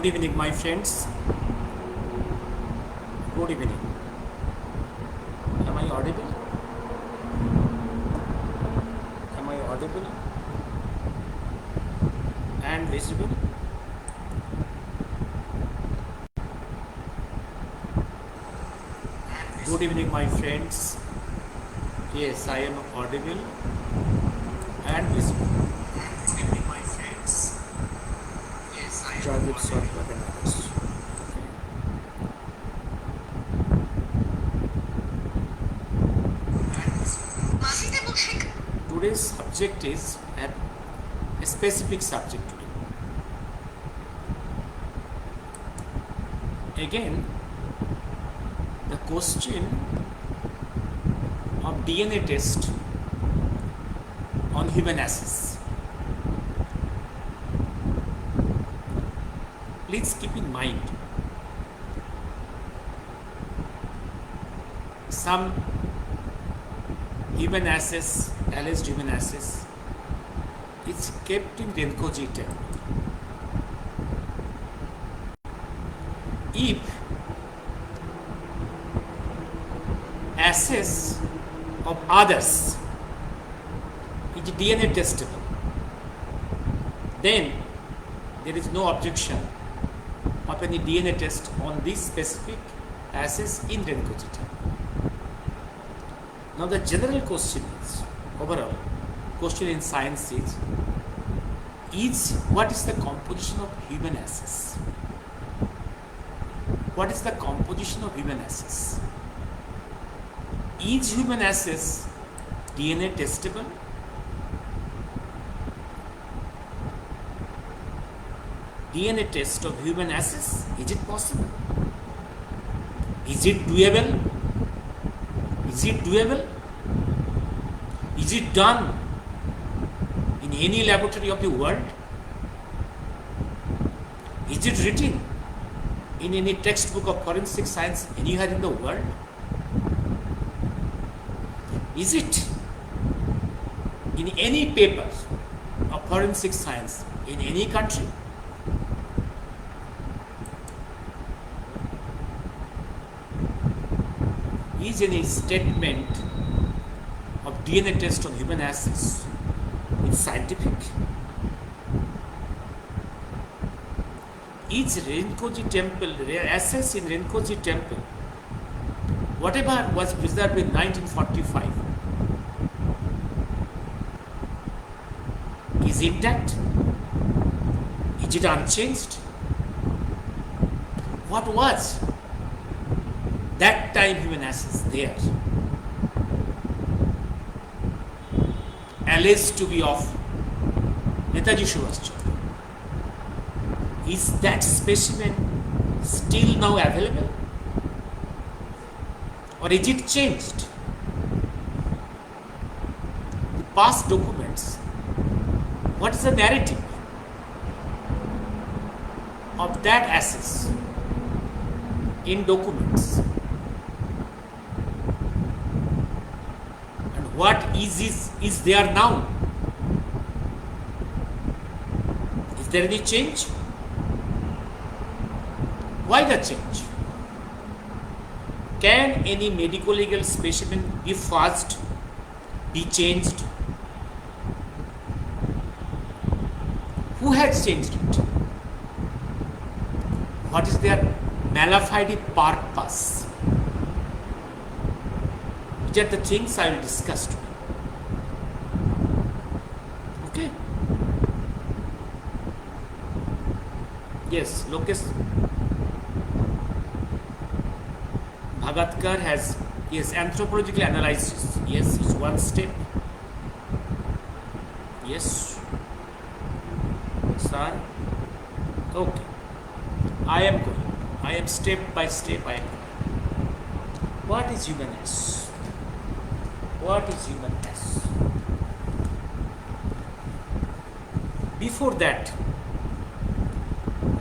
Good evening, my friends. Good evening. Am I audible? Am I audible and visible? Good evening, my friends. Yes, I am audible and visible. Good evening, my friends. Yes, I am audible. Today's subject is a specific subject today. Again, the question of DNA test on human assays. Please keep in mind some human assays, alleged human assays, is kept in Renkoji temple. If assays of others is DNA testable, then there is no objection of any DNA test on this specific assays in Renkoji temple. Now the general question is, overall question in science is what is the composition of human assays? What is the composition of human assays? Is human assays DNA testable? DNA test of human assays, is it possible? Is it doable? Is it doable? Is it done in any laboratory of the world? Is it written in any textbook of forensic science anywhere in the world? Is it in any paper of forensic science in any country? Is any statement of DNA test on human assays scientific? Is Renkoji temple, assays in Renkoji temple, whatever was preserved in 1945, is intact? Is it unchanged? What was that time human assays there, alleged to be of Netaji Subhash Chandra? Is that specimen still now available, or is it changed? The past documents, what is the narrative of that assays in documents? And what is there now? Is there any change? Why the change? Can any medical legal specimen be fudged, be changed? Who has changed it? What is their MALAFIDE purpose? These are the things I will discuss today. Okay? Yes, Lokesh Bhagatkar has, yes, anthropological analysis. Yes, it's one step. Yes, sir. Okay. I am going. I am step by step. I am going. What is humanness? What is humanness? Before that,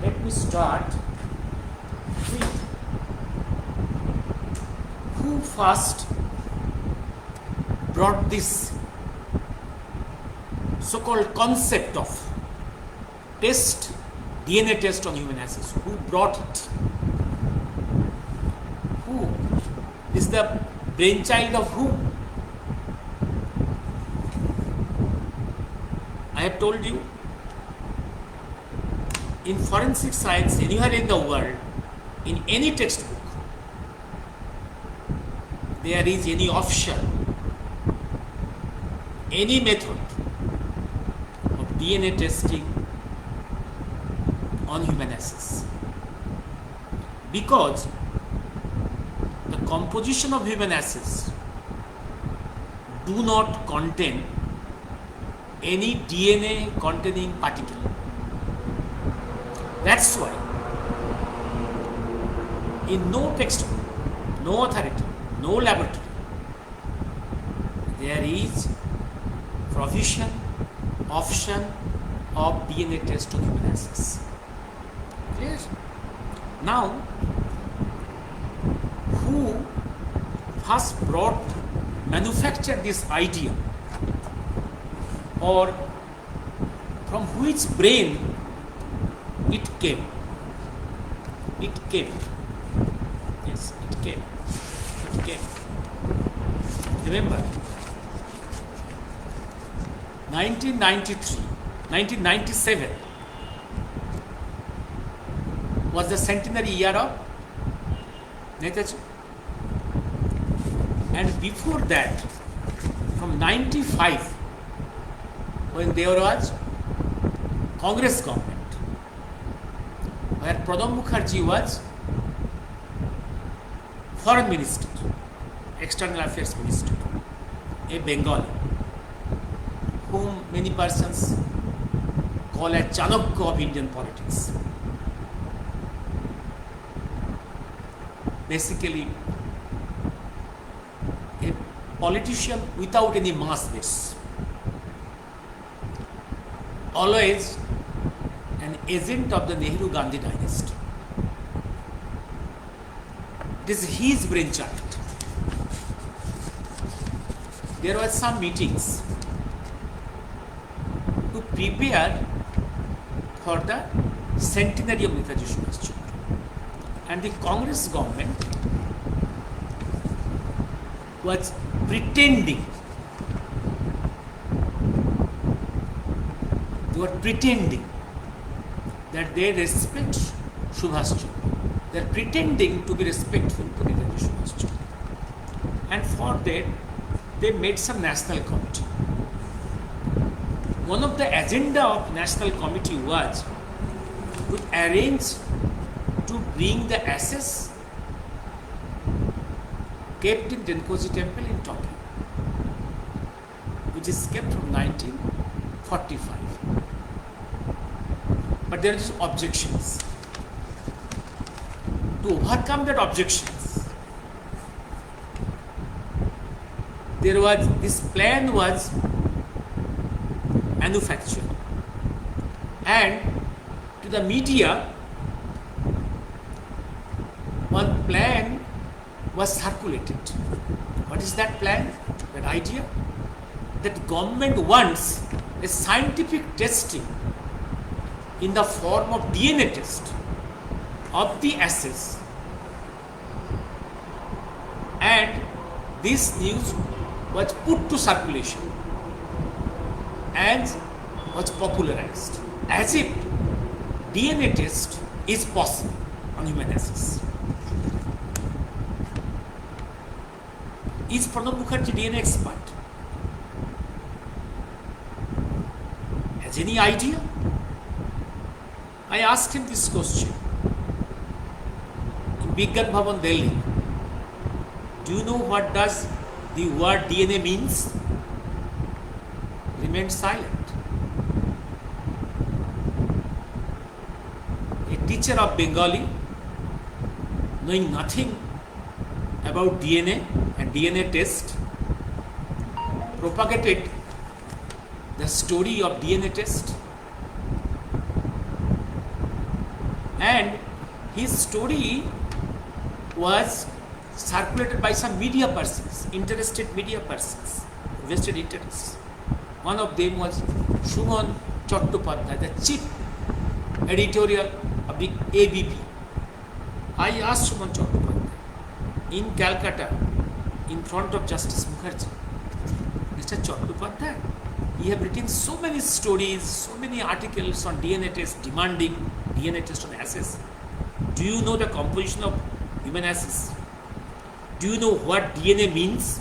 let me start with who first brought this so-called concept of test DNA test on human asses. Who brought it? Who? Is the brainchild of whom? I have told you, in forensic science, anywhere in the world, in any textbook, there is any option, any method of DNA testing on human asses. Because the composition of human asses do not contain any DNA containing particle. That's why in no textbook, no authority, no laboratory, there is provision, option of DNA test on human asses. Clear? Now, who first manufactured this idea, or from which brain it came? It came. Yes, it came. It came. Remember, 1997 was the centenary year of Netaji. And before that, from 95, when there was Congress government, where Pranab Mukherjee was foreign minister, external affairs minister, a Bengali, whom many persons call a Chanakya of Indian politics. Basically, a politician without any mass base, always an agent of the Nehru-Gandhi dynasty. It is his brainchild. There were some meetings to prepare for the centenary of Netaji Subhash Chandra. And the Congress government was pretending, that they respect Subhash Chandra. They are pretending to be respectful to Netaji Subhash Chandra. And for that, they made some national committee. One of the agenda of national committee was to arrange to bring the ashes kept in Renkoji temple in Tokyo, which is kept from 1945. But there are just objections. To overcome that objections, this plan was manufactured, and to the media, one plan was circulated. What is that plan? That idea? That government wants a scientific testing in the form of DNA test of the ashes, and this news was put to circulation and was popularized as if DNA test is possible on human ashes. Is Pranab Mukherjee DNA expert? Has any idea? I asked him this question in Vigyan Bhavan, Delhi. Do you know what does the word DNA means? Remained silent. A teacher of Bengali, knowing nothing about DNA and DNA test, propagated the story of DNA test, and his story was circulated by some media persons, interested media persons, vested interests. One of them was Shuman Chattopadhyay, the chief editorial of the ABP. I asked Suman Chattopadhyay in Calcutta, in front of Justice Mukherjee, Mr. Chattopadhyay, you have written so many stories, so many articles on DNA test, demanding DNA test on asses. Do you know the composition of human asses? Do you know what DNA means?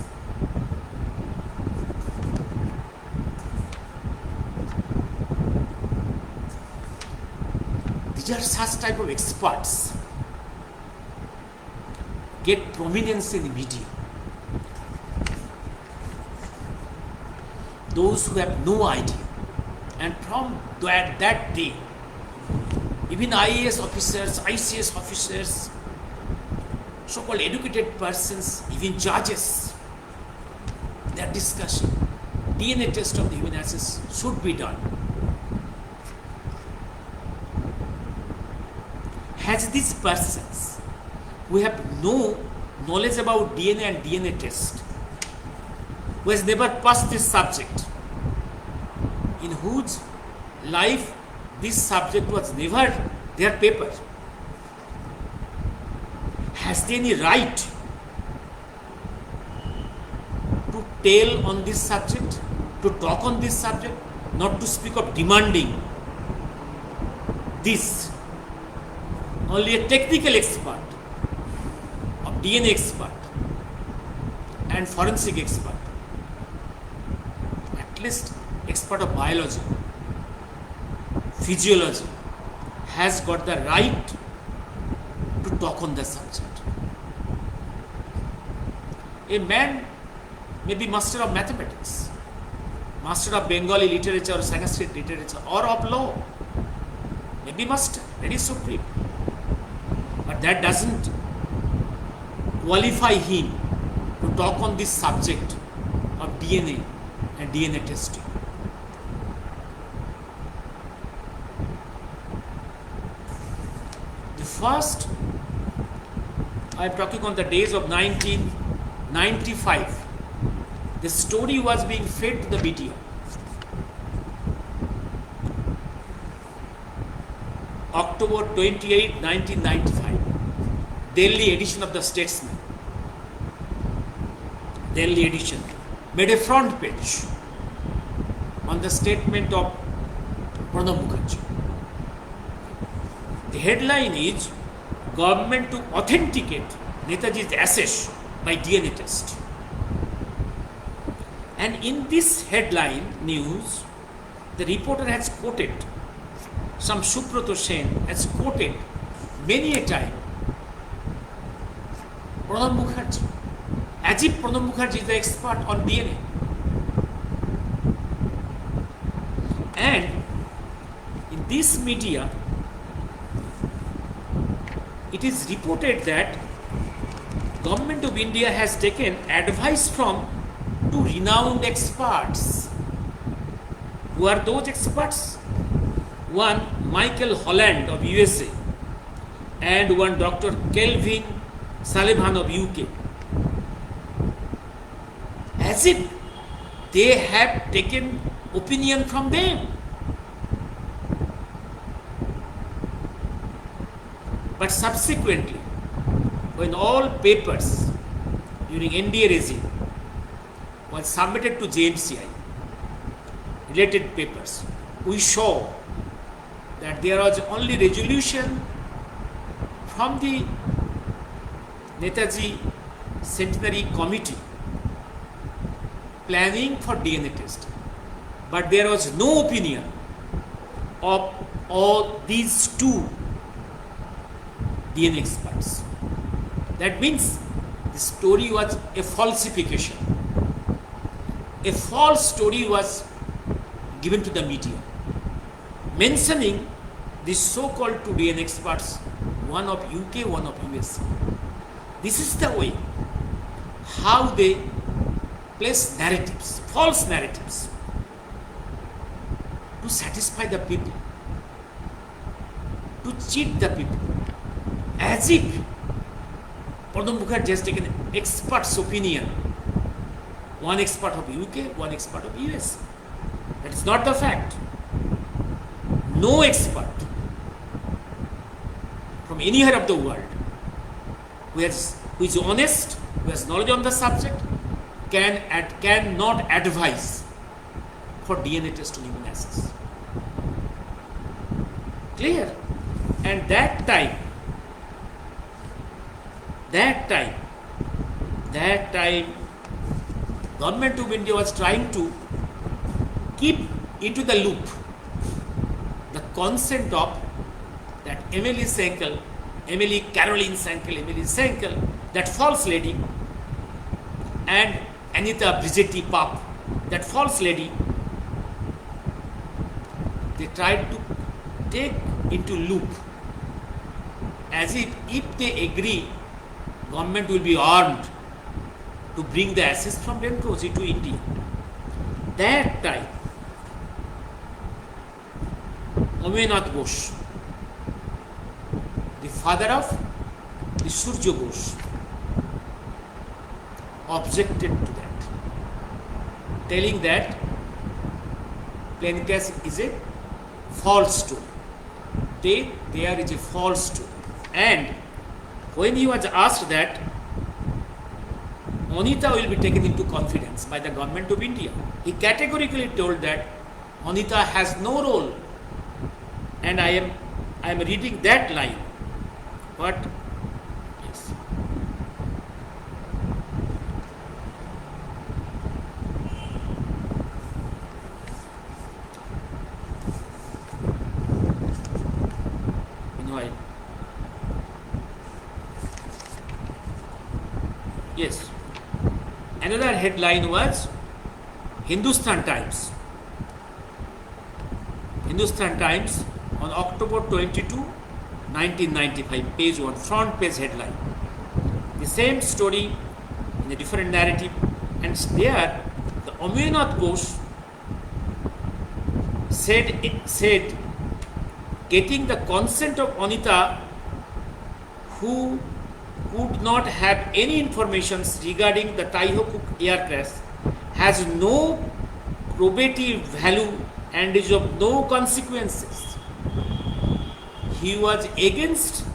These are such type of experts get prominence in the media. Those who have no idea, and from that day, even IAS officers, ICS officers, so-called educated persons, even judges, they are discussing DNA test of the human asses should be done. Has these persons who have no knowledge about DNA and DNA test, who has never passed this subject, in whose life this subject was never their paper, has they any right to tell on this subject, to talk on this subject, not to speak of demanding this? Only a technical expert, a DNA expert and forensic expert, at least expert of biology, physiology, has got the right to talk on the subject. A man may be master of mathematics, master of Bengali literature or Sanskrit literature, or of law, may be master, very supreme. But that doesn't qualify him to talk on this subject of DNA and DNA testing. The first, I am talking on the days of 1995, the story was being fed to the media. October 28, 1995, Delhi edition of the Statesman, Delhi edition, made a front page on the statement of Pranab Mukherjee. The headline is, government to authenticate Netaji's ashes by DNA test. And in this headline news, the reporter has quoted, some Subrata Sen has quoted many a time Pranab Mukherjee, as if Pranab Mukherjee is the expert on DNA. And in this media, it is reported that Government of India has taken advice from two renowned experts. Who are those experts? One, Michael Holland of USA, and one, Dr. Kelvin Sullivan of UK. As if they have taken opinion from them. But subsequently, when all papers during NDA regime was submitted to JMCI, related papers, we saw that there was only resolution from the Netaji Centenary Committee planning for DNA testing, but there was no opinion of all these two DNA experts. That means the story was a falsification. A false story was given to the media, mentioning the so-called two DNA experts, one of UK, one of US. This is the way how they place narratives, false narratives, to satisfy the people, to cheat the people, as if Pranab Mukherjee has taken expert's opinion, one expert of UK, one expert of US. That is not the fact. No expert from anywhere of the world who is honest, who has knowledge on the subject, cannot advise for DNA test on human asses. Clear? And that time, Government of India was trying to keep into the loop the consent of that Emily Caroline Senkel, that false lady, and Anita Brigitte Pap, that false lady. They tried to take into loop as if they agree, government will be armed to bring the ashes from Renkoji to India. That time, Omeynath Ghosh, the father of the Surya Ghosh, objected to that, telling that plane crash is a false story. There is a false story. And when he was asked that Anita will be taken into confidence by the Government of India, he categorically told that Anita has no role. And I am reading that line. What? Yes. Meanwhile, yes. Another headline was Hindustan Times. Hindustan Times on October 22, 1995, page 1, front page headline. The same story in a different narrative, and there the Omeynath Ghosh said getting the consent of Anita, who would not have any information regarding the Taiho Cook air crash, has no probative value and is of no consequences. He was against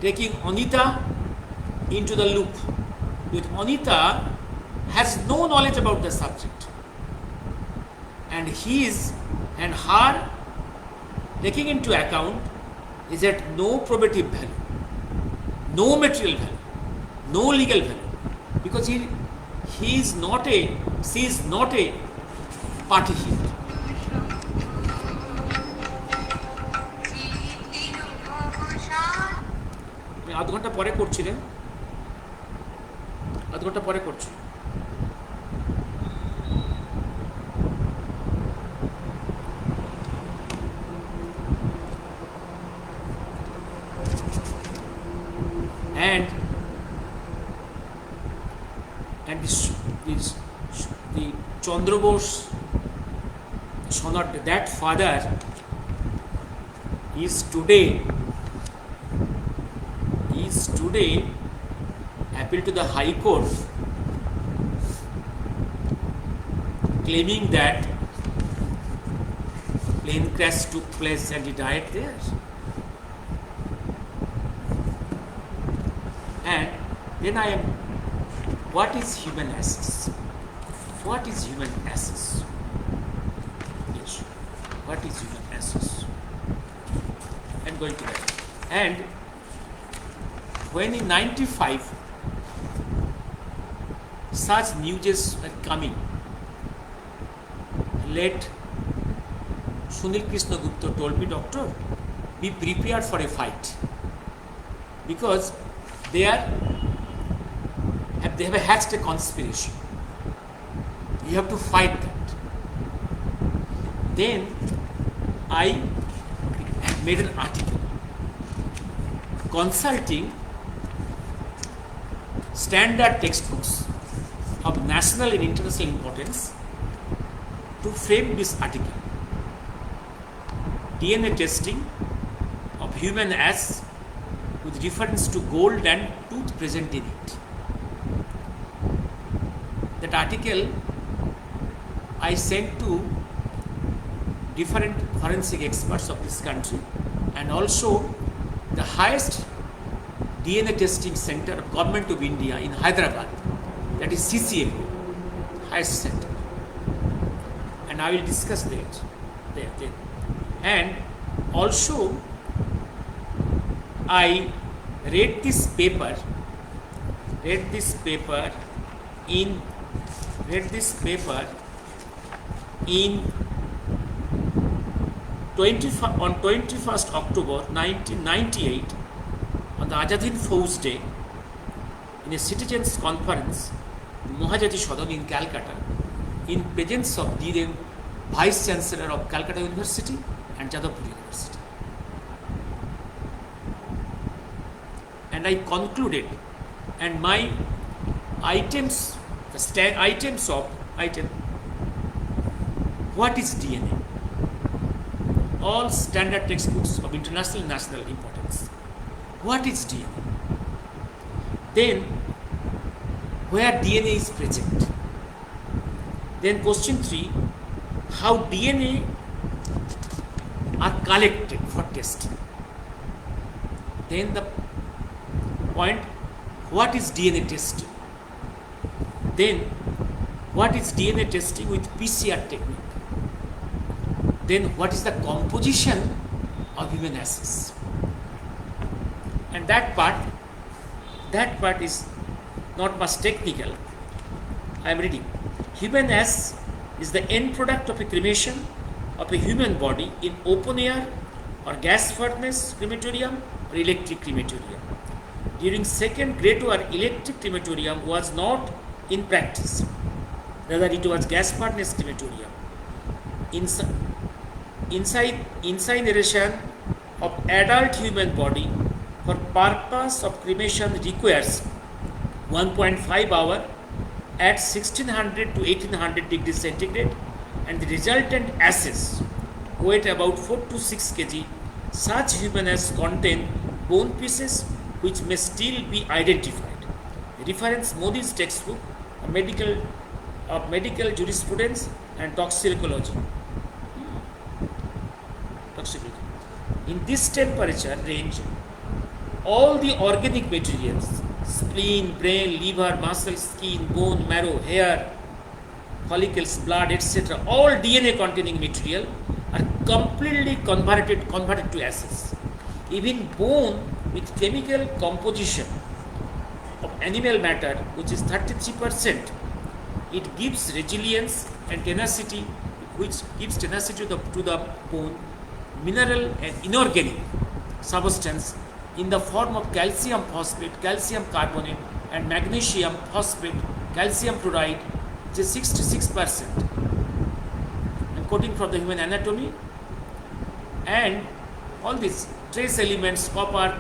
taking Anita into the loop. With Anita has no knowledge about the subject, and her taking into account is at no probative value, no material value, no legal value, because she is not a party here. আধ ঘন্টা পরে করছিলেন, আধ ঘন্টা পরে করছি। And the Chandra Bose, that father is today appealed to the High Court, claiming that plane crash took place and he died there. And then what is human access? What is human access? Yes. What is human access? I'm going to that. And when in 95 such news were coming, late Sunil Krishna Gupta told me, doctor, be prepared for a fight, because they have hatched a conspiracy. You have to fight that. Then I made an article consulting standard textbooks of national and international importance to frame this article. DNA testing of human ass with reference to gold and tooth present in it. That article I sent to different forensic experts of this country, and also the highest DNA testing center of Government of India in Hyderabad, that is CCA, highest center. And I will discuss that there. And also, I read this paper in on 21st October 1998 on the Azad Hind Fauj Day in a citizens conference in Mohajati Sadan in Calcutta in presence of the then Vice Chancellor of Calcutta University and Jadavpur University. And I concluded, and my items, what is DNA? All standard textbooks of international and national importance. What is DNA? Then, where DNA is present? Then question 3, how DNA are collected for testing. Then the point, what is DNA testing? Then, what is DNA testing with PCR technique? Then, what is the composition of human assays? And that part is not much technical. I am reading. Human assay is the end product of a cremation of a human body in open air or gas furnace crematorium or electric crematorium. During second Great War, electric crematorium was not in practice. Rather, it was gas furnace crematorium. Incineration of adult human body for purpose of cremation requires 1.5 hour at 1600 to 1800 degrees centigrade, and the resultant ashes weight about 4 to 6 kg. Such human ashes contain bone pieces which may still be identified. Reference Modi's textbook of medical jurisprudence and toxicology. In this temperature range, all the organic materials, spleen, brain, liver, muscle, skin, bone, marrow, hair, follicles, blood, etc., all DNA containing material are completely converted to acids. Even bone with chemical composition of animal matter, which is 33%, it gives resilience and tenacity, which gives tenacity to the bone, mineral and inorganic substance in the form of calcium phosphate, calcium carbonate, and magnesium phosphate, calcium chloride, which is 66%. I'm quoting from the Human Anatomy. And all these trace elements, copper,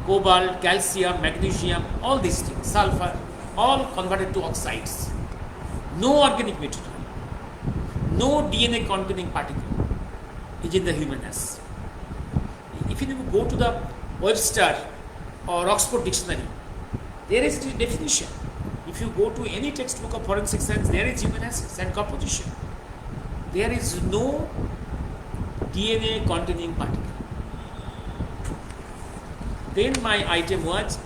cobalt, calcium, magnesium, all these things, sulfur, all converted to oxides. No organic material, no DNA containing particle is in the human assay. If you go to the Webster or Oxford Dictionary, there is the definition. If you go to any textbook of forensic science, there is human assays and composition. There is no DNA containing particle. Then my item was,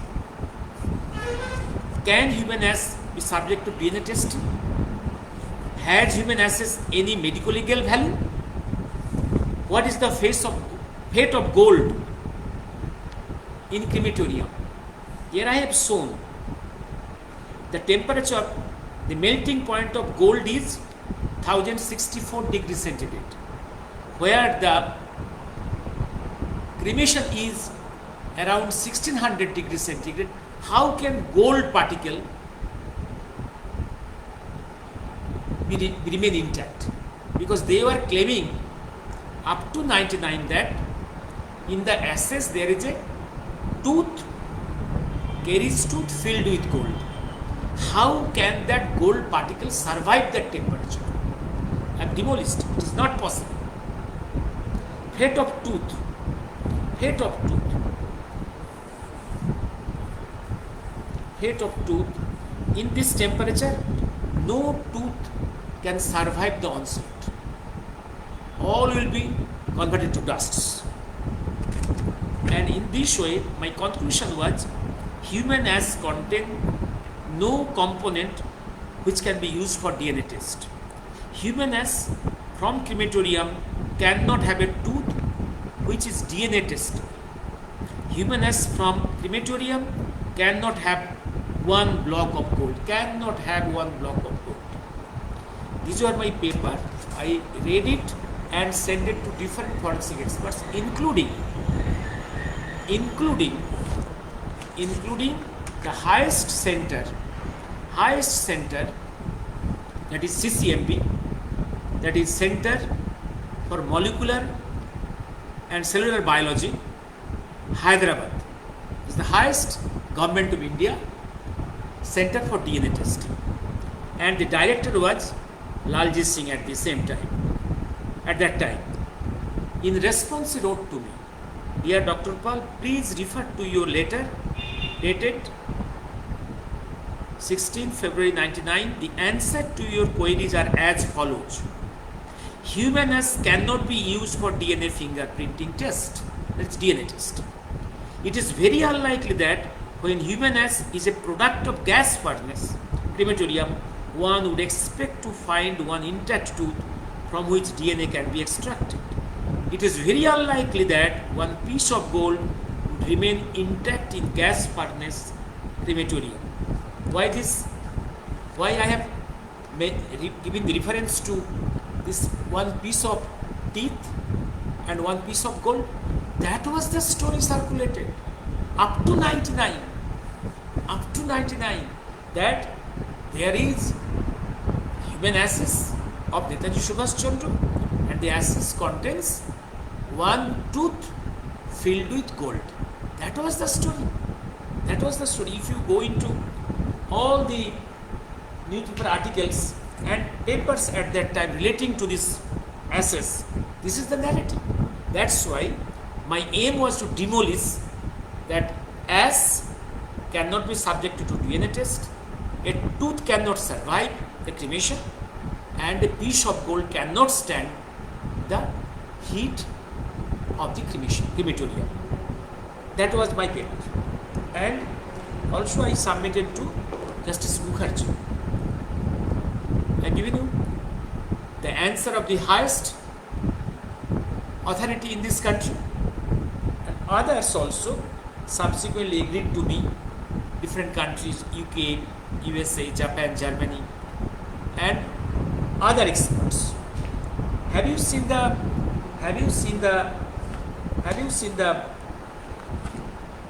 can human assays be subject to DNA testing? Has human assays any medical legal value? What is the fate of gold in crematorium? Here I have shown the temperature, the melting point of gold is 1064 degrees centigrade, where the cremation is around 1600 degrees centigrade. How can gold particle remain intact? Because they were claiming up to 99 that in the assays there is a tooth, carries tooth filled with gold. How can that gold particle survive that temperature? I have demolished it. It is not possible. Fate of tooth. Fate of tooth. Fate of tooth. In this temperature, no tooth can survive the onset. All will be converted to dusts. And in this way, my conclusion was human as contain no component which can be used for DNA test. Human as from crematorium cannot have a tooth which is DNA test. Human as from crematorium cannot have one block of gold, cannot have one block of gold. These were my paper. I read it and sent it to different forensic experts, including the highest center, that is CCMB, that is Center for Molecular and Cellular Biology, Hyderabad. Is the highest government of India center for DNA testing. And the director was Laljit Singh at the same time. At that time, in response, he wrote to me, "Dear Dr. Paul, please refer to your letter dated 16 February 99. The answer to your queries are as follows. Human as cannot be used for DNA fingerprinting test. That's DNA test. It is very unlikely that when human as is a product of gas furnace, crematorium, one would expect to find one intact tooth from which DNA can be extracted. It is very unlikely that one piece of gold would remain intact in gas furnace crematorium." Why this? Why I have given the reference to this one piece of teeth and one piece of gold? That was the story circulated up to 99. Up to 99, that there is human ashes of Netaji Subhash Chandra, and the ashes contains one tooth filled with gold. That was the story. That was the story. If you go into all the newspaper articles and papers at that time relating to this ashes, this is the narrative. That's why my aim was to demolish that ash cannot be subjected to DNA test, a tooth cannot survive the cremation, and a piece of gold cannot stand the heat of the crematorium. That was my paper. And also I submitted to Justice Mukherjee. I have given you the answer of the highest authority in this country, and others also subsequently agreed to me, different countries, UK, USA, Japan, Germany, and other experts. Have you seen the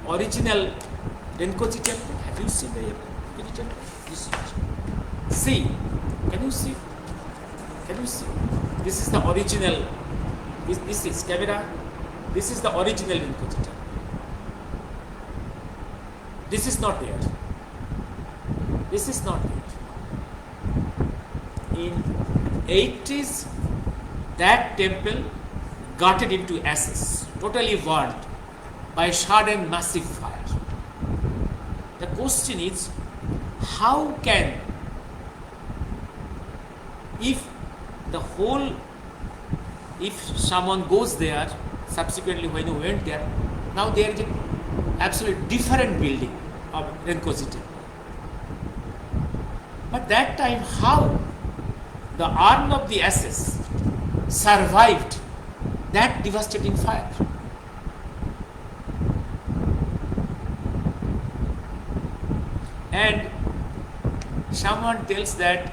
original Renkoji temple? Have you seen the Renkoji temple? See, can you see? This is the original. This is camera. This is the original Renkoji temple. This is not there. This is not there. In 80s, that temple gutted into ashes, totally burned by a sudden massive fire. The question is, how can, if someone goes there, subsequently when you went there, now there is an absolutely different building of Renkoji temple. But that time, how the urn of the ashes survived that devastating fire? And someone tells that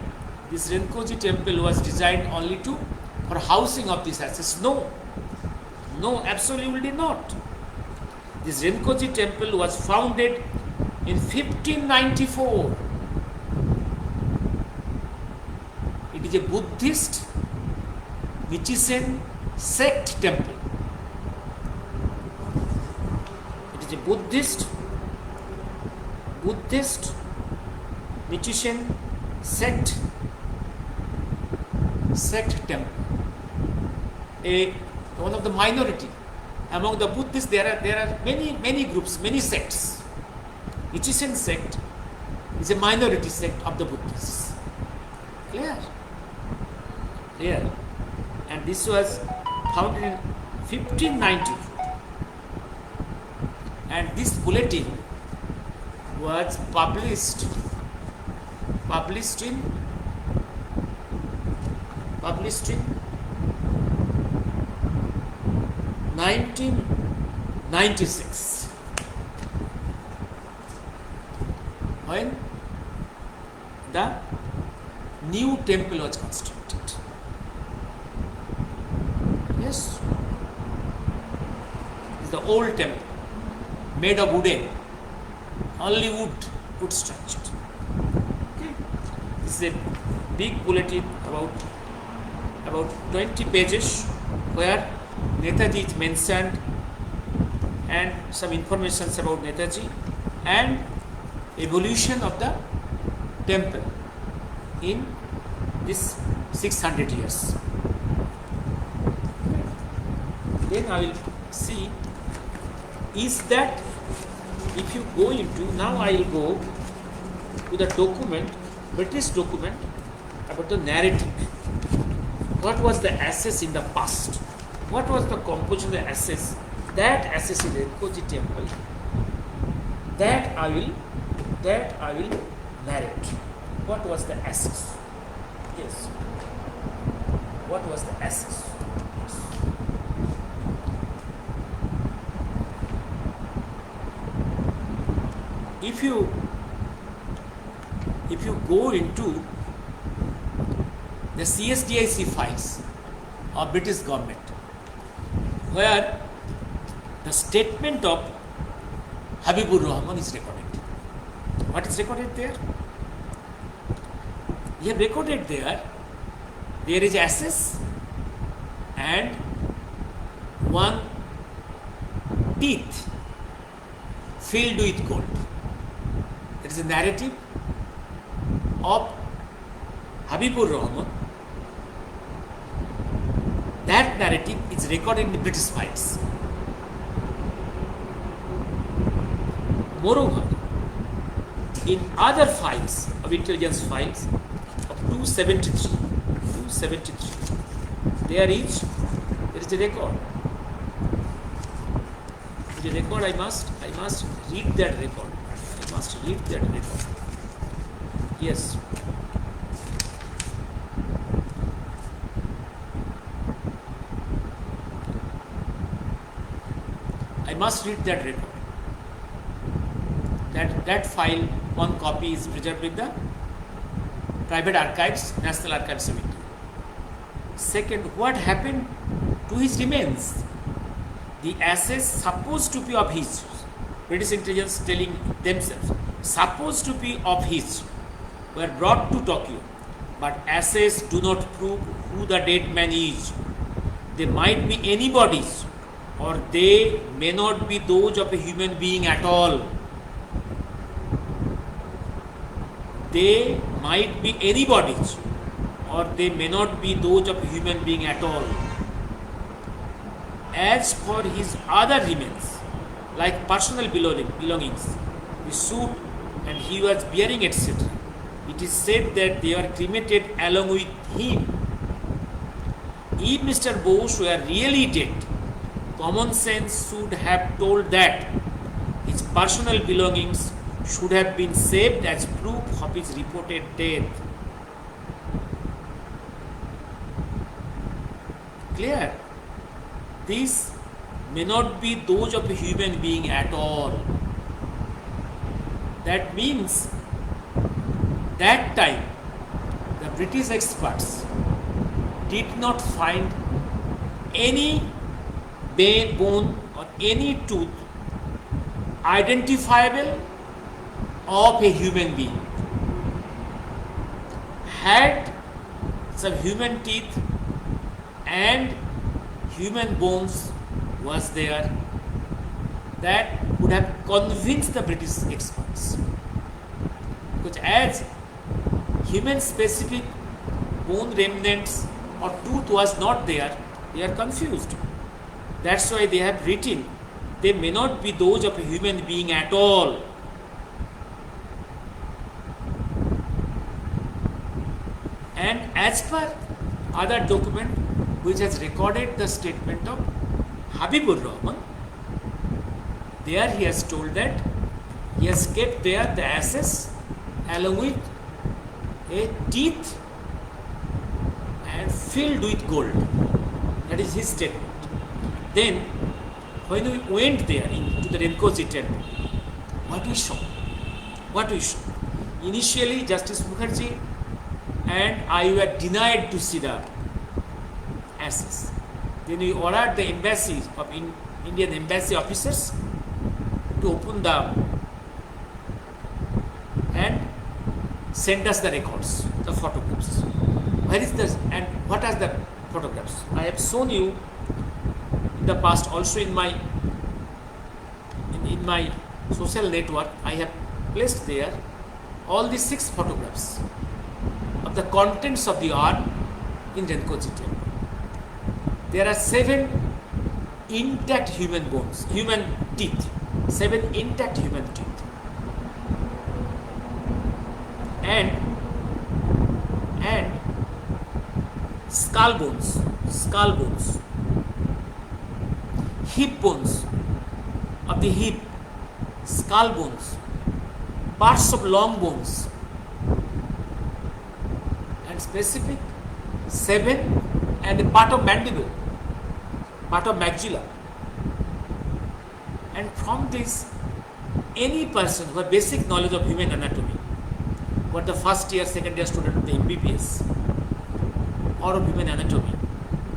this Renkoji temple was designed only for housing of these ashes. No, absolutely not. This Renkoji temple was founded in 1594. It is a Buddhist Nichiren sect temple. It is a Buddhist Nichiren sect temple. One of the minority among the Buddhists. There are many groups, many sects. Nichiren sect is a minority sect of the Buddhists. Clear. And this was founded in 1594. and this bulletin was published in 1996, when the new temple was constructed. Yes, it's the old temple made of wooden, only wood structure. Okay. This is a big bulletin about 20 pages where Netaji is mentioned and some information about Netaji and evolution of the temple in this 600 years. Then I will see is that if you go into, now I will go to the document, British document about the narrative. What was the access in the past? What was the composition of the access? That access in Renkoji temple, that I will narrate. What was the access? Yes. What was the access? Yes. If you go into the CSDIC files of British government, where the statement of Habibur Rahman is recorded. What is recorded there? He have recorded there is access and one teeth filled with gold. It is a narrative of Habibur Rahman. That narrative is recorded in the British files. Moreover, in other files of intelligence files of 273, there is a record. The record I must read that record. Yes. I must read that record. That file, one copy is preserved with the private archives, National Archives of India. Second, what happened to his remains? The assets supposed to be of his, British intelligence telling themselves, supposed to be of his, were brought to Tokyo, but assets do not prove who the dead man is. They might be anybody's, or they may not be those of a human being at all. They might be anybody's, or they may not be those of a human being at all. As for his other remains, like personal belongings, his suit and he was bearing, etc., it is said that they were cremated along with him. If Mr. Bose were really dead, common sense should have told that his personal belongings should have been saved as proof of his reported death. Clear? These may not be those of a human being at all. That means that time the British experts did not find any bone or any tooth identifiable of a human being. Had some human teeth and human bones was there, that would have convinced the British experts. Because as human specific bone remnants or tooth was not there, they are confused. That's why they have written, they may not be those of a human being at all. And as per other document which has recorded the statement of Habibur Rahman, There he has told that he has kept there the ashes along with a teeth and filled with gold. That is his statement. Then, when we went there into the Renkoji temple, what we saw? What we saw? Initially, Justice Mukherjee and I were denied to see the ashes. Then we ordered the embassy of Indian embassy officers to open the and send us the records, the photographs. Where is this and what are the photographs? I have shown you in the past also in my social network. I have placed there all the 6 photographs of the contents of the urn in Renkoji temple. There are 7 intact human bones, human teeth, 7 intact human teeth. And skull bones, hip bones of the hip, skull bones, parts of long bones, and specific 7 and a part of mandible, part of maxilla. And from this, any person who has basic knowledge of human anatomy, what the first year, second year student of the MBBS or of human anatomy,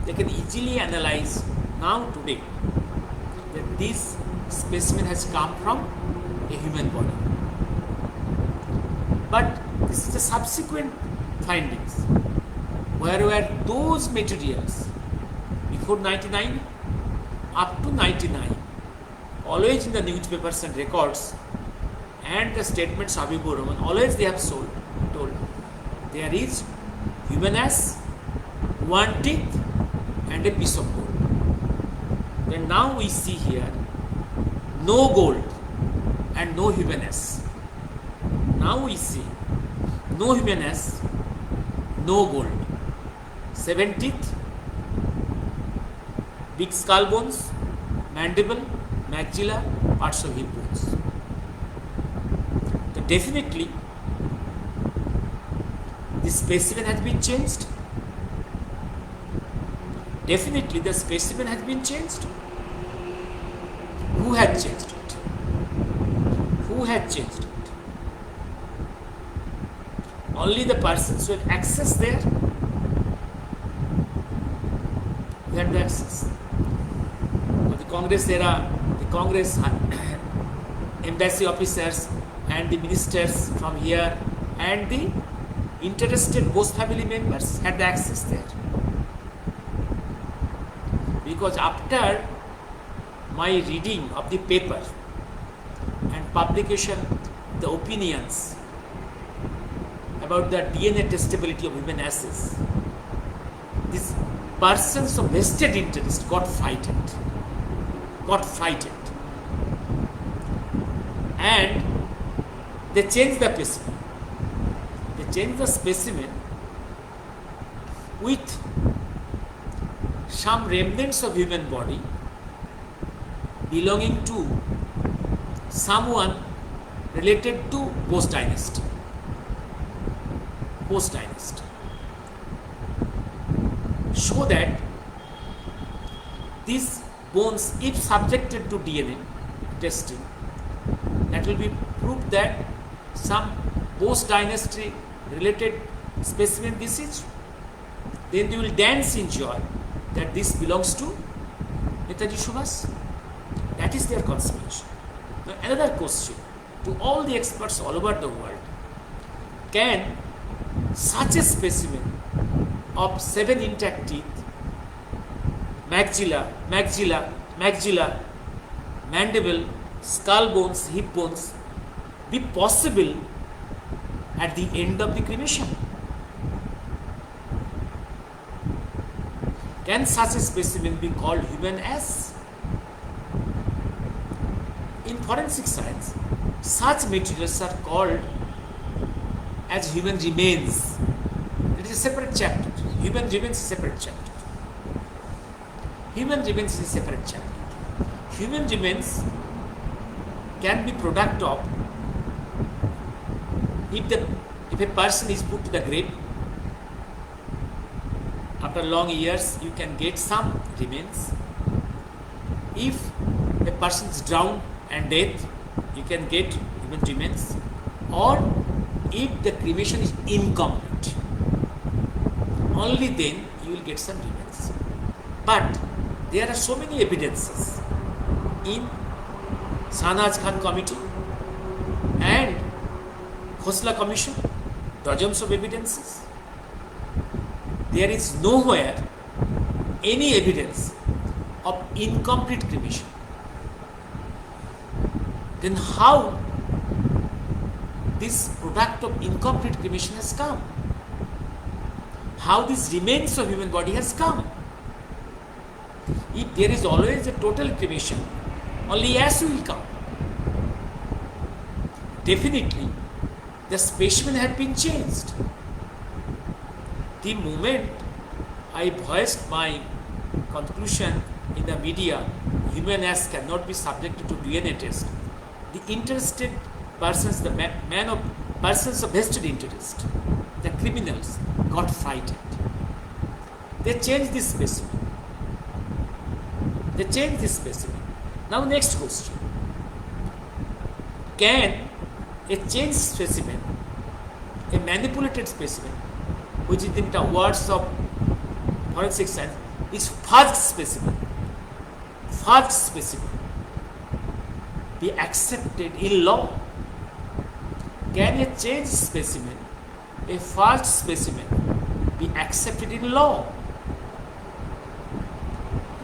they can easily analyze now today that this specimen has come from a human body. But this is the subsequent findings. Where were those materials before 99 up to 99, always in the newspapers and records and the statements of Habibur Rahman, always they have told there is human ass, 1 teeth and a piece of gold. Then now we see here no gold and no human ass. Now we see no human ass, no gold, 7 teeth, big skull bones, mandible, maxilla, parts of hip bones. So definitely the specimen has been changed. Definitely the specimen has been changed. Who had changed it? Who had changed it? Only the persons who had access there, who had the access. Of the Congress era, the Congress embassy officers and the ministers from here and the interested host family members had the access there. Because after my reading of the paper and publication of the opinions about the DNA testability of human ashes, these persons of vested interest got frightened. And they changed the specimen. They changed the specimen with some remnants of human body belonging to someone related to Post dynasty. So that these bones, if subjected to DNA testing, that will be proved that some Post dynasty related specimen this is, then they will dance in joy that this belongs to Netaji Subhash. That is their conspiration. Now another question to all the experts all over the world: can such a specimen of 7 intact teeth, maxilla, mandible, skull bones, hip bones, be possible at the end of the cremation? Can such a specimen be called human ass? In forensic science, such materials are called as human remains. It is a separate chapter. Human remains is a separate chapter. Human remains can be product of if a person is put to the grave. After long years, you can get some remains. If a person is drowned and dead, you can get even remains. Or if the cremation is incomplete, only then you will get some remains. But there are so many evidences in Shahnaz Khan Committee and Khosla Commission, dozens of evidences. There is nowhere any evidence of incomplete cremation. Then how this product of incomplete cremation has come? How this remains of human body has come? If there is always a total cremation, only ash will come. Definitely, the specimen had been changed. The moment I voiced my conclusion in the media, human ash cannot be subjected to DNA test, the interested persons, persons of vested interest, the criminals got frightened. They changed this specimen. Now next question. Can a changed specimen, a manipulated specimen, which is in the words of forensic science, is fudged specimen, be accepted in law? Can a changed specimen, a fudged specimen, be accepted in law?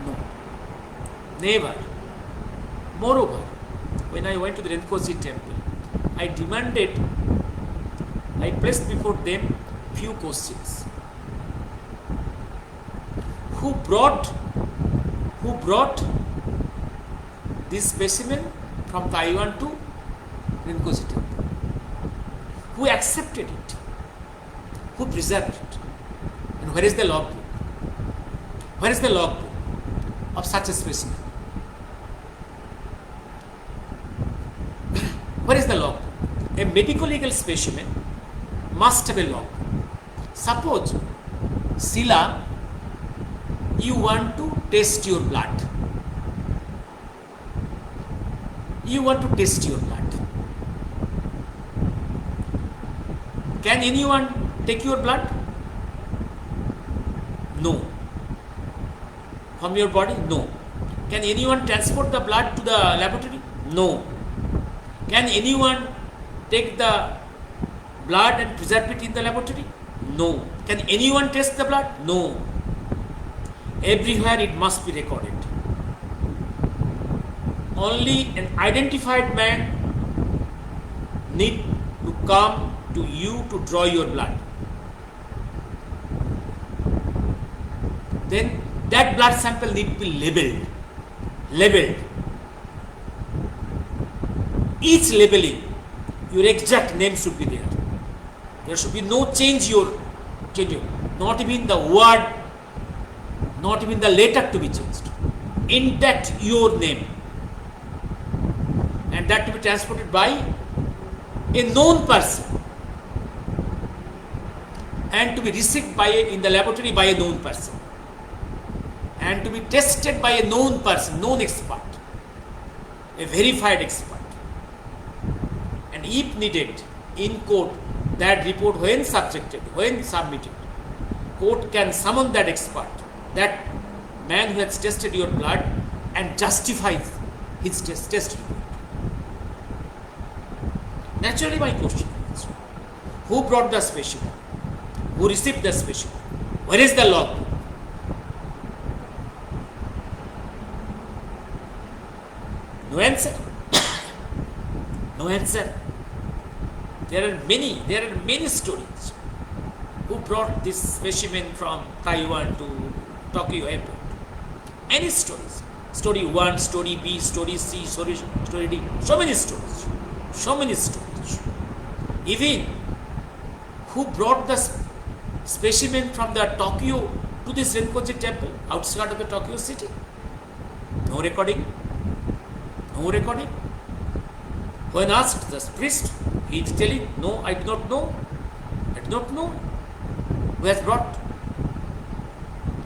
No. Never. Moreover, when I went to the Renkoji temple, I placed before them few questions. Who brought this specimen from Taiwan to Renkoji temple? Who accepted it? Who preserved it? And where is the logbook? Where is the logbook of such a specimen? Where is the logbook? A medico-legal specimen must have a logbook. Suppose, Sila, you want to test your blood. Can anyone take your blood? No. From your body? No. Can anyone transport the blood to the laboratory? No. Can anyone take the blood and preserve it in the laboratory? No. Can anyone test the blood? No. Everywhere it must be recorded. Only an identified man need to come to you to draw your blood. Then that blood sample need to be labeled. Each labeling, your exact name should be there. There should be no change. Not even the word, not even the letter to be changed. Intact your name. And that to be transported by a known person. And to be received in the laboratory by a known person. And to be tested by a known person, known expert. A verified expert. And if needed, in court, that report when submitted, court can summon that expert, that man who has tested your blood, and justify his test report. Naturally, my question is, who brought the specimen? Who received the specimen? Where is the logbook? No answer. No answer. There are many stories. Who brought this specimen from Taiwan to Tokyo airport? Any stories? Story 1, story B, story C, story D. So many stories. Even who brought the specimen from the Tokyo to this Renkoji temple outside of the Tokyo city? No recording. When asked the priest, he is telling, no, I do not know. I do not know. Who has brought?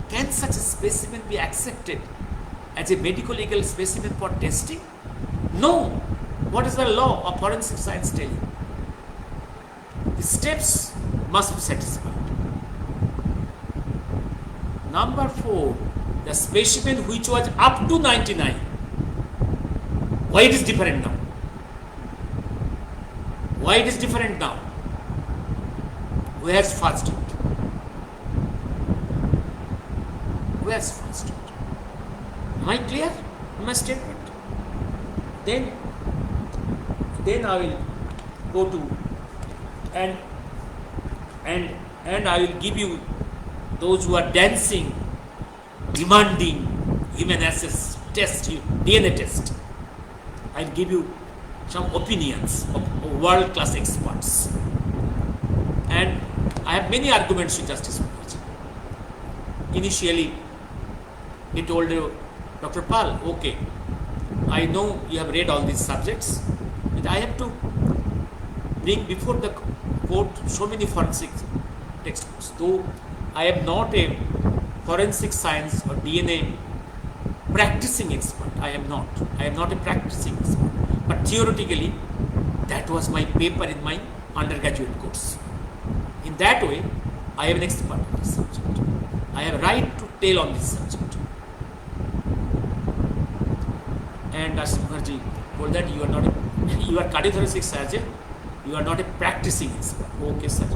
Can such a specimen be accepted as a medical legal specimen for testing? No. What is the law of forensic science telling? The steps must be satisfied. Number 4, the specimen which was up to 99. Why it is different now? Why it is different now? Who has first it? Who has first it? Am I clear in my statement? Then I will go to and I will give you those who are dancing, demanding human access test, DNA test. I will give you some opinions of world-class experts. And I have many arguments with Justice Mukherjee. Initially, he told Dr. Pal, okay, I know you have read all these subjects, but I have to bring before the court so many forensic textbooks. Though I am not a forensic science or DNA practicing expert, I am not a practicing expert. But theoretically, that was my paper in my undergraduate course. In that way, I am an expert on this subject. I have a right to tell on this subject. And Justice Mukherjee told that you are cardiothoracic surgeon, you are not a practicing expert. Okay, sir.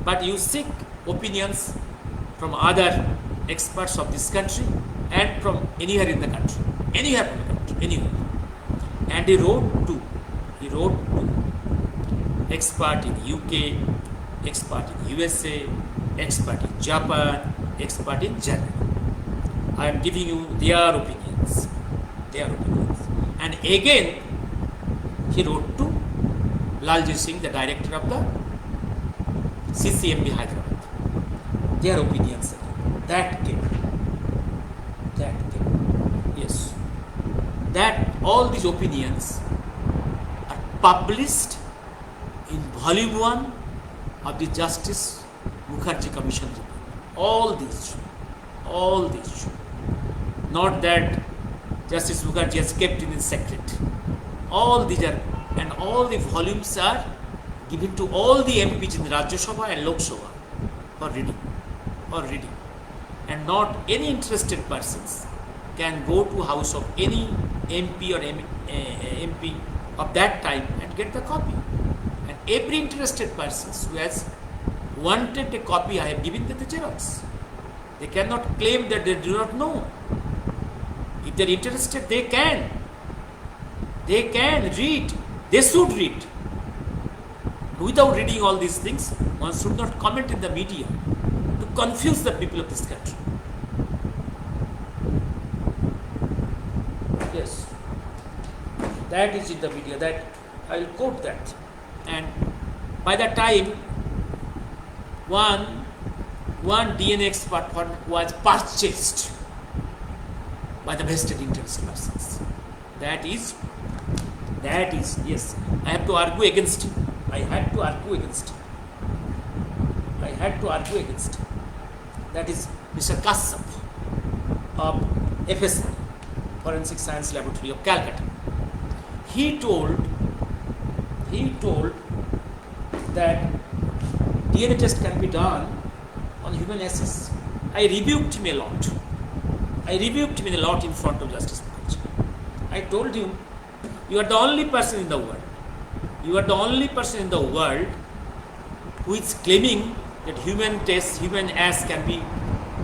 But you seek opinions from other experts of this country and from anywhere in the country. Anywhere from the country, anywhere. And he wrote to expert in UK, expert in USA, expert in Japan, expert in Germany. I am giving you their opinions. And again, he wrote to Lalji Singh, the director of the CCMB Hyderabad. Their opinions. That came. Yes. That all these opinions are published in volume 1 of the Justice Mukherjee Commission report. All these. Not that Justice Mukherjee has kept it in secret. All these are, and all the volumes are given to all the MPs in the Rajya Sabha and Lok Sabha for reading. And not any interested persons can go to house of any MP or MP of that time and get the copy. And every interested person who has wanted a copy, I have given them the xerox. They cannot claim that they do not know. If they are interested, they can. They can read. They should read. Without reading all these things, one should not comment in the media to confuse the people of this country. Yes. That is in the media. That I will quote that. And by that time, one DNA expert was purchased by the vested interest persons. That is, yes, I have to argue against him. I had to argue against him. That is Mr. Kassab of FSI, Forensic Science Laboratory of Calcutta. He told that DNA test can be done on human assays. I rebuked him a lot. In front of Justice Mukherjee. I told him, you are the only person in the world. Who is claiming that human ass can be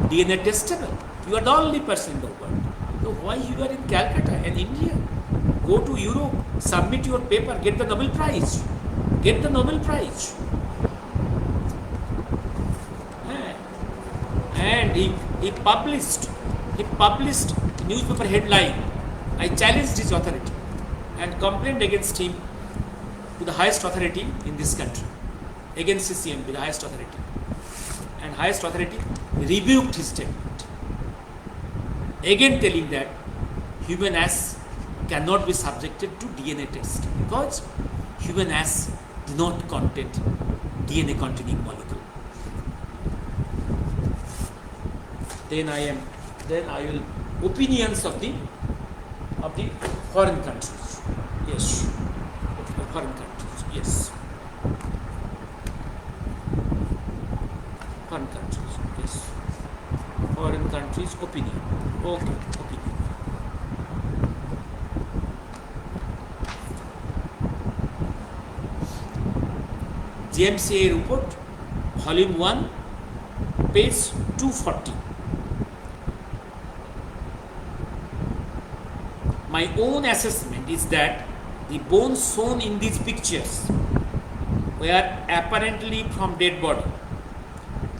DNA testable. You are the only person in the world. So why you are in Calcutta and India? Go to Europe, submit your paper, get the Nobel Prize. And he published newspaper headline. I challenged his authority and complained against him to the highest authority in this country, against CCMB, the highest authority. And highest authority rebuked his statement, again telling that human ass cannot be subjected to DNA test because human ass do not contain DNA containing molecule. Then I will opinions of the foreign countries. Yes, foreign countries. Yes, foreign countries. Yes, foreign countries opinion. Okay, opinion. JMCA report, volume 1, page 240. My own assessment is that the bones shown in these pictures were apparently from dead body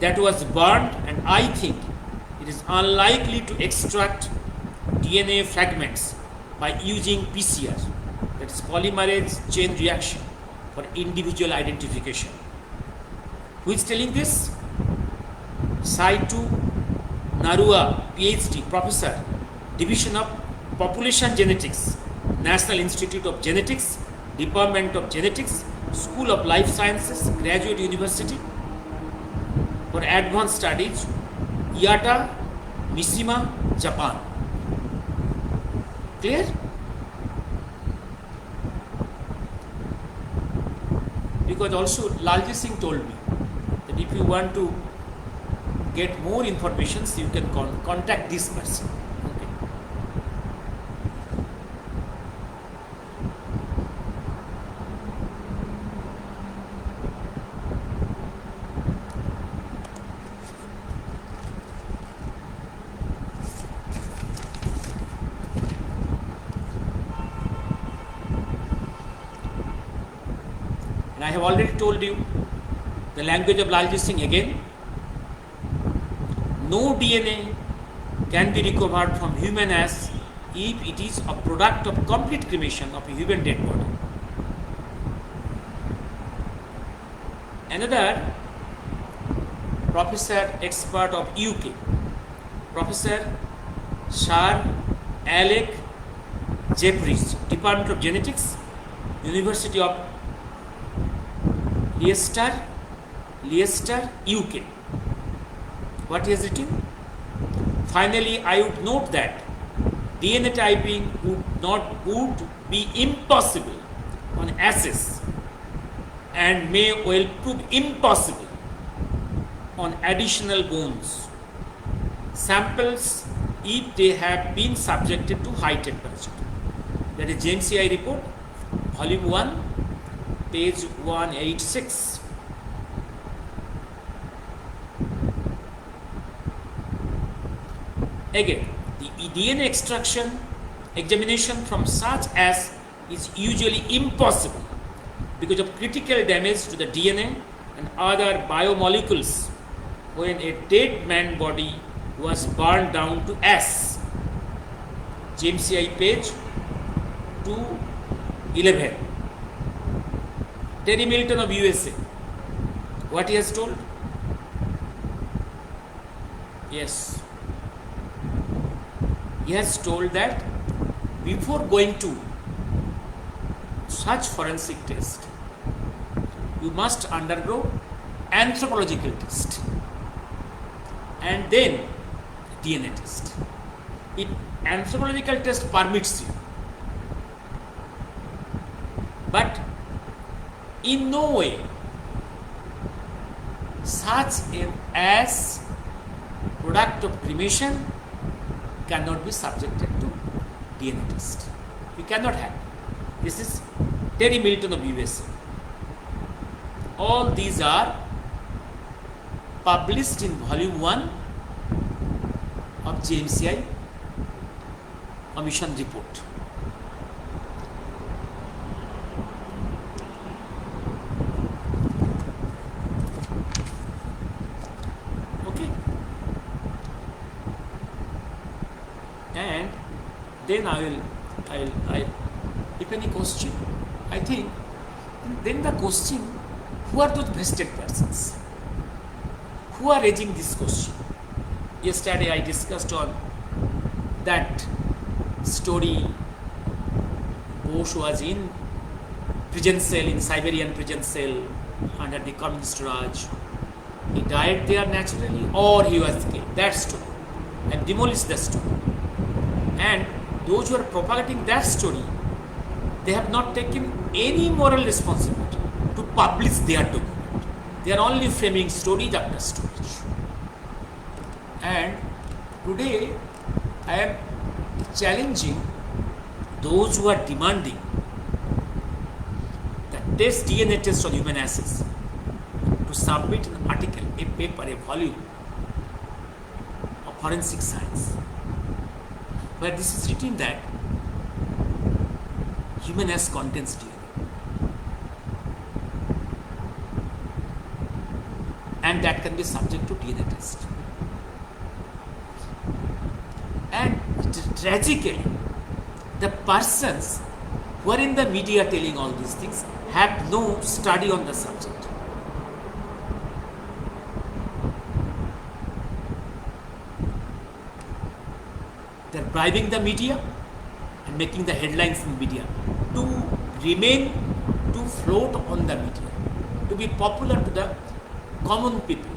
that was burned, and I think it is unlikely to extract DNA fragments by using PCR, that is polymerase chain reaction, for individual identification. Who is telling this? Saitu Narua, PhD, Professor, Division of Population Genetics, National Institute of Genetics, Department of Genetics, School of Life Sciences, Graduate University for Advanced Studies, Iata, Mishima, Japan. Clear? Because also Lalji Singh told me that if you want to get more information, you can contact this person. Okay. And I have already told you the language of Lalji Singh again. No DNA can be recovered from human ass if it is a product of complete cremation of a human dead body. Another professor expert of UK, Professor Sir Alec Jeffries, Department of Genetics, University of Leicester, UK. What he has written? Finally, I would note that DNA typing would be impossible on asses and may well prove impossible on additional bones samples if they have been subjected to high temperature. That is JMCI report, volume 1, page 186. Again, the DNA examination from such as is usually impossible because of critical damage to the DNA and other biomolecules when a dead man body was burned down to ash. JMCI page 211. Terry Milton of USA. What he has told? Yes. He has told that before going to such forensic test, you must undergo anthropological test and then DNA test. If anthropological test permits you, but in no way such as product of cremation cannot be subjected to DNA test. You cannot have. This is Terry Milton of USA. All these are published in volume 1 of JMCI Commission report. And then I if any question, I think, then the question, who are those vested persons? Who are raising this question? Yesterday I discussed on that story Bose was in prison cell, in Siberian prison cell under the communist Raj. He died there naturally or he was killed. That story. And demolished the story. And those who are propagating that story, they have not taken any moral responsibility to publish their document. They are only framing stories after stories. And today I am challenging those who are demanding the test DNA test on human assays to submit an article, a paper, a volume of forensic science where this is written that human ass contains DNA. And that can be subject to DNA test. And tragically, the persons who are in the media telling all these things have no study on the subject. They are bribing the media and making the headlines in media to remain, to float on the media, to be popular to the common people.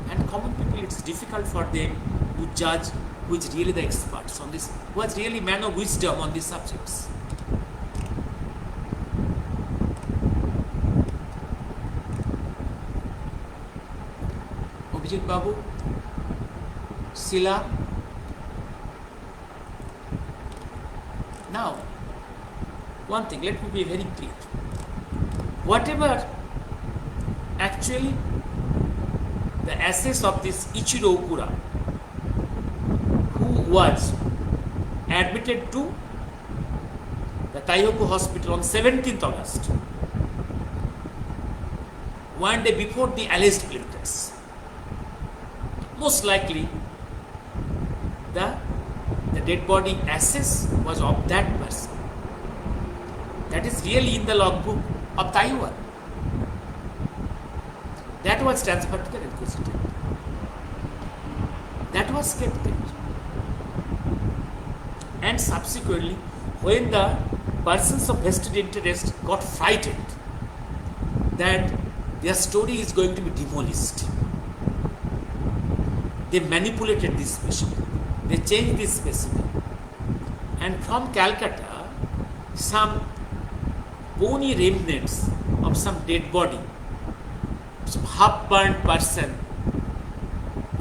And common people, it's difficult for them to judge who is really the experts on this, who is really man of wisdom on these subjects. Abhijit Babu, Sila. Now, one thing, let me be very clear. Whatever actually the assays of this Ichiro Okura, who was admitted to the Taihoku hospital on 17th August, one day before the alleged plane crash. Most likely, the dead body assays was of that person. That is really in the logbook of Taiwan. That was transferred to the Renkoji tent. That was kept there. And subsequently, when the persons of vested interest got frightened that their story is going to be demolished, they manipulated this specimen. They changed this specimen. And from Calcutta, some bony remnants of some dead body, some half-burnt person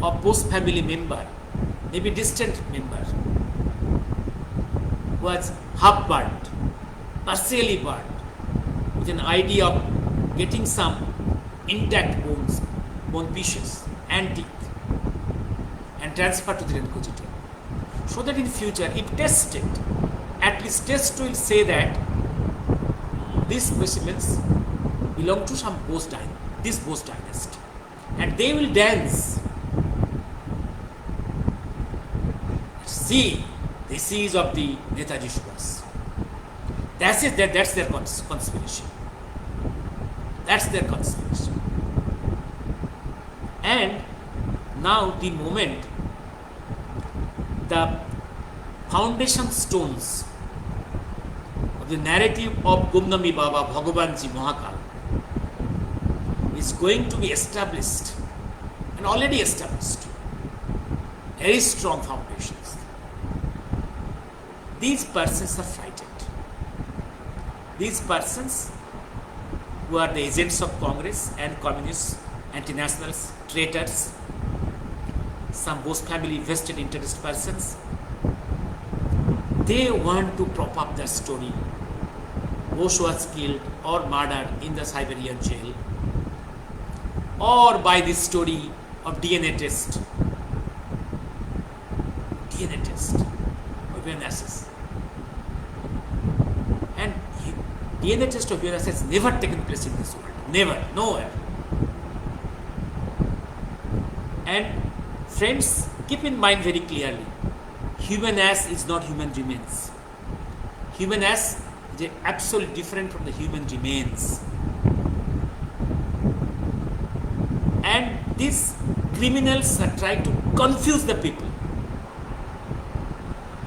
or post-family member, maybe distant member, was half-burnt, partially burnt, with an idea of getting some intact bones, bone pieces and teeth, and transferred to the Renkoji tent. So that in future, if tested, at least test will say that these specimens belong to some Bose dynasty, this Bose dynasty, and they will dance. See, this is of the Netaji Subhas. That's it. That's their conspiration. That's their conspiration. And now the moment the foundation stones of the narrative of Gumnami Baba Bhagavanji Mahakal is going to be established and already established. Very strong foundations. These persons are frightened. These persons who are the agents of Congress and communists, anti-nationals, traitors, some Bose family vested interest persons, they want to prop up their story. Bose was killed or murdered in the Siberian jail, or by this story of DNA test. DNA test of human assays. And DNA test of human assays never taken place in this world. Never, nowhere. And friends, keep in mind very clearly, human ass is not human remains. Human ass is absolutely different from the human remains. And these criminals are trying to confuse the people.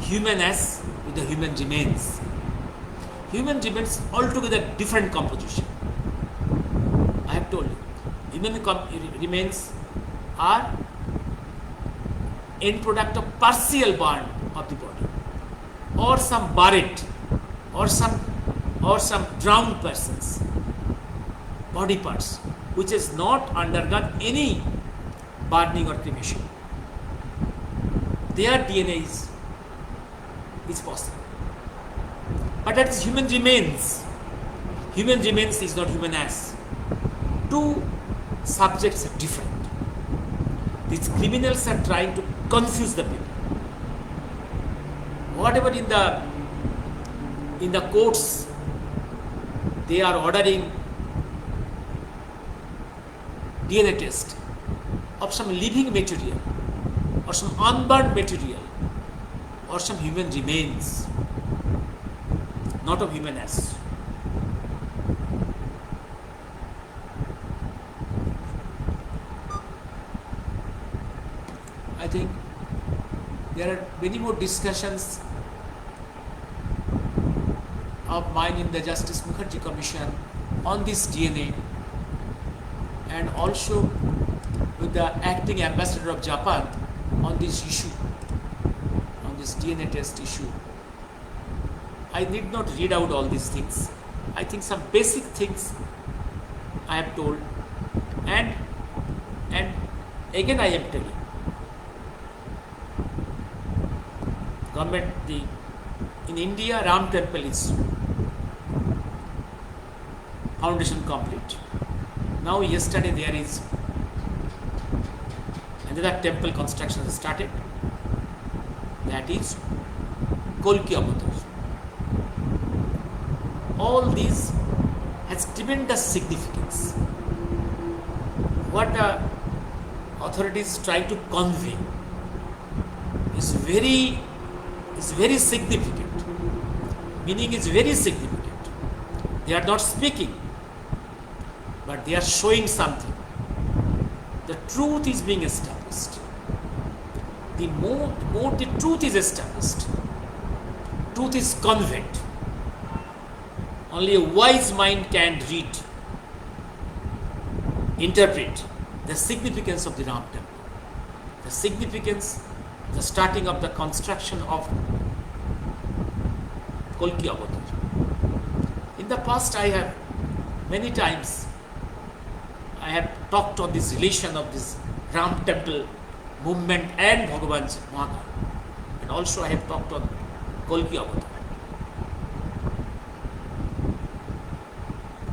Human ass with the human remains. Human remains altogether different composition. I have told you, human remains are end product of partial burn of the body, or some buried, or some drowned persons, body parts, which has not undergone any burning or cremation. Their DNA is possible. But that is human remains. Human remains is not human as. Two subjects are different. These criminals are trying to confuse the people. Whatever in the courts, they are ordering DNA test of some living material, or some unburned material, or some human remains, not of human as. I think there are many more discussions of mine in the Justice Mukherjee Commission on this DNA, and also with the acting ambassador of Japan on this issue, on this DNA test issue. I need not read out all these things. I think some basic things I have told, and again I am telling. Government, in India, Ram temple is foundation complete. Now yesterday there is another temple construction started, that is Kolki Avatar. All these has tremendous significance. What the authorities try to convey is very significant. Meaning is very significant. They are not speaking, but they are showing something. The truth is being established. The more the truth is established, truth is conveyed. Only a wise mind can read, interpret the significance of the Ram temple, the significance, the starting of the construction of Kolki Avatar. In the past, I have many times I have talked on this relation of this Ram temple movement and Bhagavan's Maha, and also I have talked on Kolki Avatar.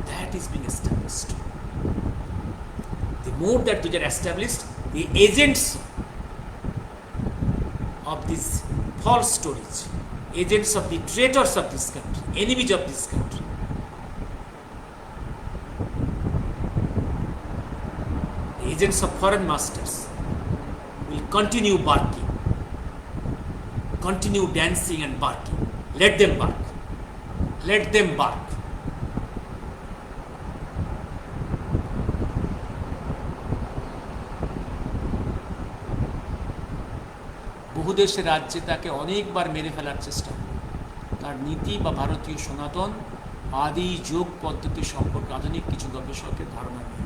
That is being established. The more that they are established, the agents of these false stories, agents of the traitors of this country, enemies of this country, the agents of foreign masters will continue barking, continue dancing and barking. Let them bark. Let them bark. বহু দেশের রাজ্যে তাকে অনেকবার মেরে ফেলার চেষ্টা, তার নীতি বা ভারতীয় সনাতন আদি যোগ পদ্ধতি সম্পর্কে আধুনিক কিছু গবেষকের ধারণা নেই।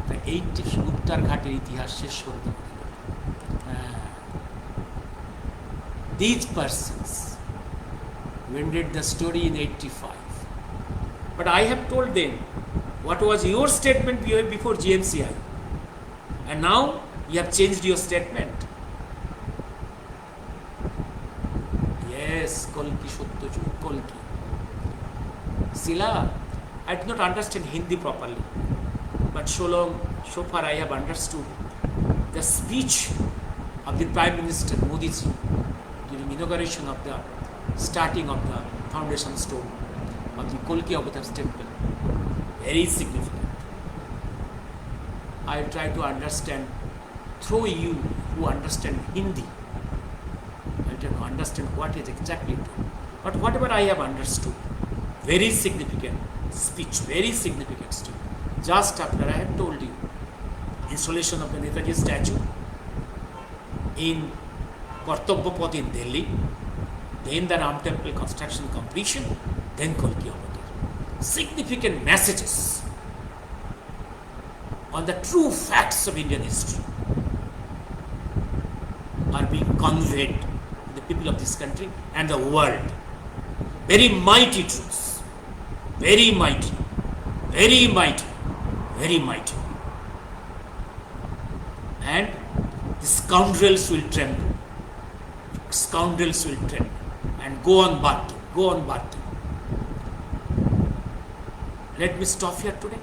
তাই এইটি উত্তর ঘাটের ইতিহাস শেষ করে দেওয়া। These persons vended the story in 85. But I have told them, what was your statement before GMCI? And now you have changed your statement. Yes, Kolki Sottoju, Kolki. Sila, I did not understand Hindi properly. But so far I have understood the speech of the Prime Minister Modi ji during inauguration of the starting of the foundation stone of the Kolki Avatar temple. Very significant. I try to understand through you who understand Hindi. I try to understand what is exactly true. But whatever I have understood, very significant speech, very significant speech. Just after I have told you, installation of the Netaji statue in Kartavyapad in Delhi, then the Ram temple construction completion, Renkoji আমাদের significant messages on the true facts of Indian history are being conveyed to the people of this country and the world. Very mighty truths. Very mighty. Very mighty. Very mighty. And the scoundrels will tremble. Scoundrels will tremble and go on barking. Go on barking. Let me stop here today.